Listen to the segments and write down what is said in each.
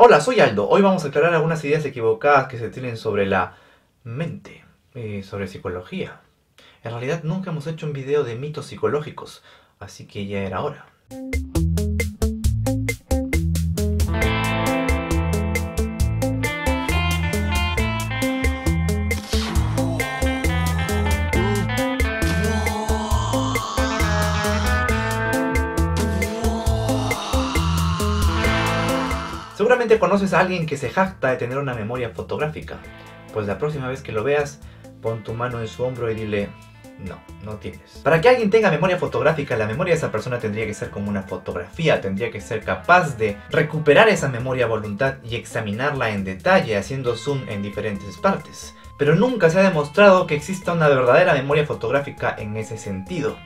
Hola, soy Aldo. Hoy vamos a aclarar algunas ideas equivocadas que se tienen sobre la mente y sobre psicología. En realidad nunca hemos hecho un video de mitos psicológicos, así que ya era hora. Seguramente conoces a alguien que se jacta de tener una memoria fotográfica. Pues la próxima vez que lo veas, pon tu mano en su hombro y dile: no tienes. Para que alguien tenga memoria fotográfica, la memoria de esa persona tendría que ser como una fotografía, tendría que ser capaz de recuperar esa memoria a voluntad y examinarla en detalle, haciendo zoom en diferentes partes. Pero nunca se ha demostrado que exista una verdadera memoria fotográfica en ese sentido.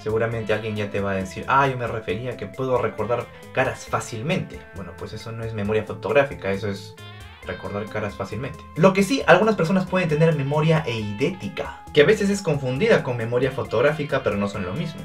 Seguramente alguien ya te va a decir: yo me refería a que puedo recordar caras fácilmente. Bueno, pues eso no es memoria fotográfica, eso es recordar caras fácilmente. Lo que sí, algunas personas pueden tener memoria eidética, que a veces es confundida con memoria fotográfica, pero no son lo mismo.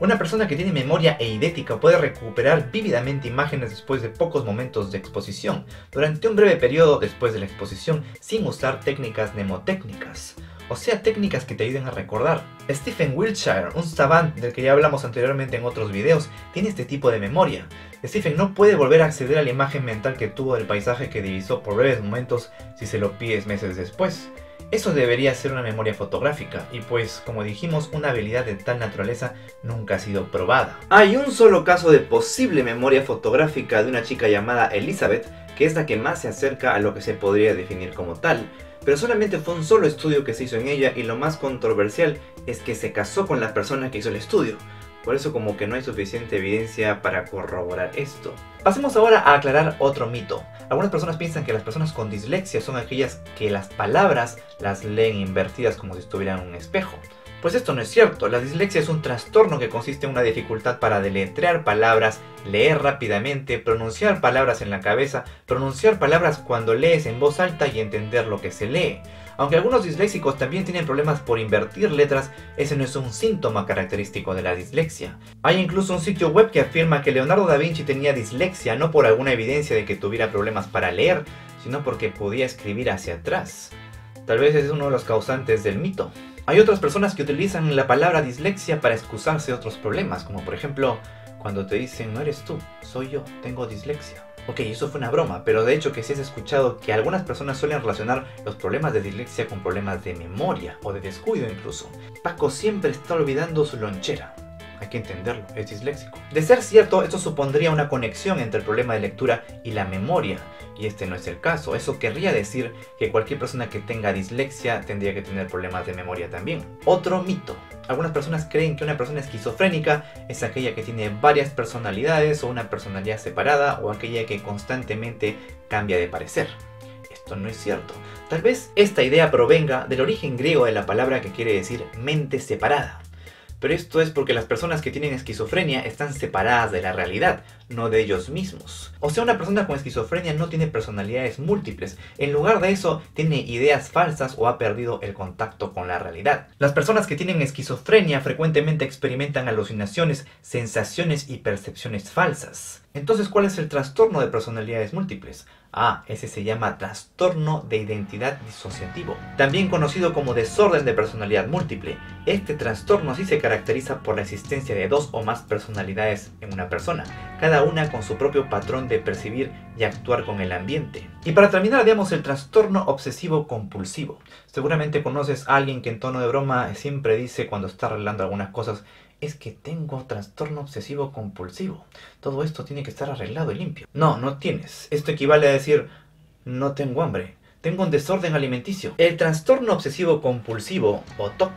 Una persona que tiene memoria eidética puede recuperar vívidamente imágenes después de pocos momentos de exposición, durante un breve periodo después de la exposición, sin usar técnicas mnemotécnicas. O sea, técnicas que te ayuden a recordar. Stephen Wiltshire, un savant del que ya hablamos anteriormente en otros videos, tiene este tipo de memoria. Stephen no puede volver a acceder a la imagen mental que tuvo del paisaje que divisó por breves momentos si se lo pides meses después. Eso debería ser una memoria fotográfica, y pues, como dijimos, una habilidad de tal naturaleza nunca ha sido probada. Hay un solo caso de posible memoria fotográfica de una chica llamada Elizabeth, que es la que más se acerca a lo que se podría definir como tal. Pero solamente fue un solo estudio que se hizo en ella, y lo más controversial es que se casó con la persona que hizo el estudio. Por eso como que no hay suficiente evidencia para corroborar esto. Pasemos ahora a aclarar otro mito. Algunas personas piensan que las personas con dislexia son aquellas que las palabras las leen invertidas como si estuvieran en un espejo. Pues esto no es cierto. La dislexia es un trastorno que consiste en una dificultad para deletrear palabras, leer rápidamente, pronunciar palabras en la cabeza, pronunciar palabras cuando lees en voz alta y entender lo que se lee. Aunque algunos disléxicos también tienen problemas por invertir letras, ese no es un síntoma característico de la dislexia. Hay incluso un sitio web que afirma que Leonardo da Vinci tenía dislexia no por alguna evidencia de que tuviera problemas para leer, sino porque podía escribir hacia atrás. Tal vez ese es uno de los causantes del mito. Hay otras personas que utilizan la palabra dislexia para excusarse de otros problemas, como por ejemplo, cuando te dicen: no eres tú, soy yo, tengo dislexia. Ok, eso fue una broma, pero de hecho que sí has escuchado que algunas personas suelen relacionar los problemas de dislexia con problemas de memoria o de descuido incluso. Paco siempre está olvidando su lonchera. Hay que entenderlo, es disléxico. De ser cierto, esto supondría una conexión entre el problema de lectura y la memoria, y este no es el caso. Eso querría decir que cualquier persona que tenga dislexia tendría que tener problemas de memoria también. Otro mito. Algunas personas creen que una persona esquizofrénica es aquella que tiene varias personalidades o una personalidad separada, o aquella que constantemente cambia de parecer. Esto no es cierto. Tal vez esta idea provenga del origen griego de la palabra que quiere decir mente separada. Pero esto es porque las personas que tienen esquizofrenia están separadas de la realidad, no de ellos mismos. O sea, una persona con esquizofrenia no tiene personalidades múltiples. En lugar de eso, tiene ideas falsas o ha perdido el contacto con la realidad. Las personas que tienen esquizofrenia frecuentemente experimentan alucinaciones, sensaciones y percepciones falsas. Entonces, ¿cuál es el trastorno de personalidades múltiples? Ese se llama trastorno de identidad disociativo, también conocido como desorden de personalidad múltiple. Este trastorno sí se caracteriza por la existencia de dos o más personalidades en una persona, cada una con su propio patrón de percibir y actuar con el ambiente. Y para terminar, veamos el trastorno obsesivo compulsivo. Seguramente conoces a alguien que en tono de broma siempre dice cuando está arreglando algunas cosas: es que tengo trastorno obsesivo compulsivo. Todo esto tiene que estar arreglado y limpio. No tienes. Esto equivale a decir: no tengo hambre, tengo un desorden alimenticio. El trastorno obsesivo compulsivo, o TOC,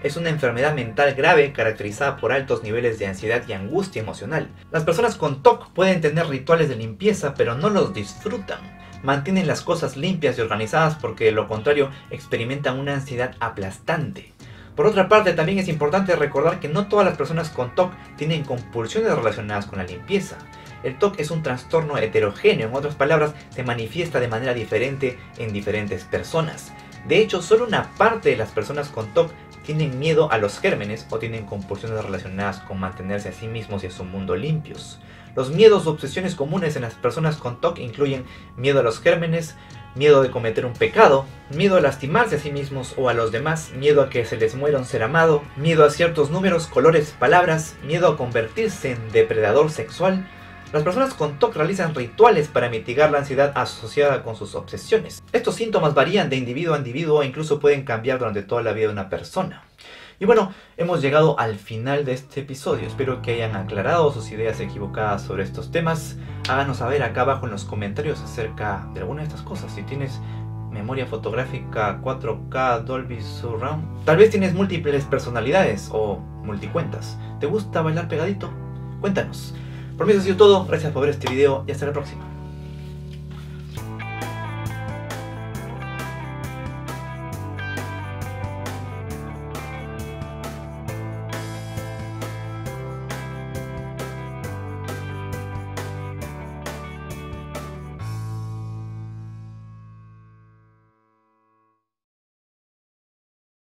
es una enfermedad mental grave caracterizada por altos niveles de ansiedad y angustia emocional. Las personas con TOC pueden tener rituales de limpieza, pero no los disfrutan. Mantienen las cosas limpias y organizadas porque de lo contrario experimentan una ansiedad aplastante. Por otra parte, también es importante recordar que no todas las personas con TOC tienen compulsiones relacionadas con la limpieza. El TOC es un trastorno heterogéneo, en otras palabras, se manifiesta de manera diferente en diferentes personas. De hecho, solo una parte de las personas con TOC tienen miedo a los gérmenes o tienen compulsiones relacionadas con mantenerse a sí mismos y a su mundo limpios. Los miedos o obsesiones comunes en las personas con TOC incluyen miedo a los gérmenes, miedo de cometer un pecado, miedo a lastimarse a sí mismos o a los demás, miedo a que se les muera un ser amado, miedo a ciertos números, colores, palabras, miedo a convertirse en depredador sexual. Las personas con TOC realizan rituales para mitigar la ansiedad asociada con sus obsesiones. Estos síntomas varían de individuo a individuo e incluso pueden cambiar durante toda la vida de una persona. Y bueno, hemos llegado al final de este episodio. Espero que hayan aclarado sus ideas equivocadas sobre estos temas. Háganos saber acá abajo en los comentarios acerca de alguna de estas cosas. Si tienes memoria fotográfica 4K Dolby Surround, tal vez tienes múltiples personalidades o multicuentas. ¿Te gusta bailar pegadito? Cuéntanos. Por mí eso ha sido todo. Gracias por ver este video y hasta la próxima.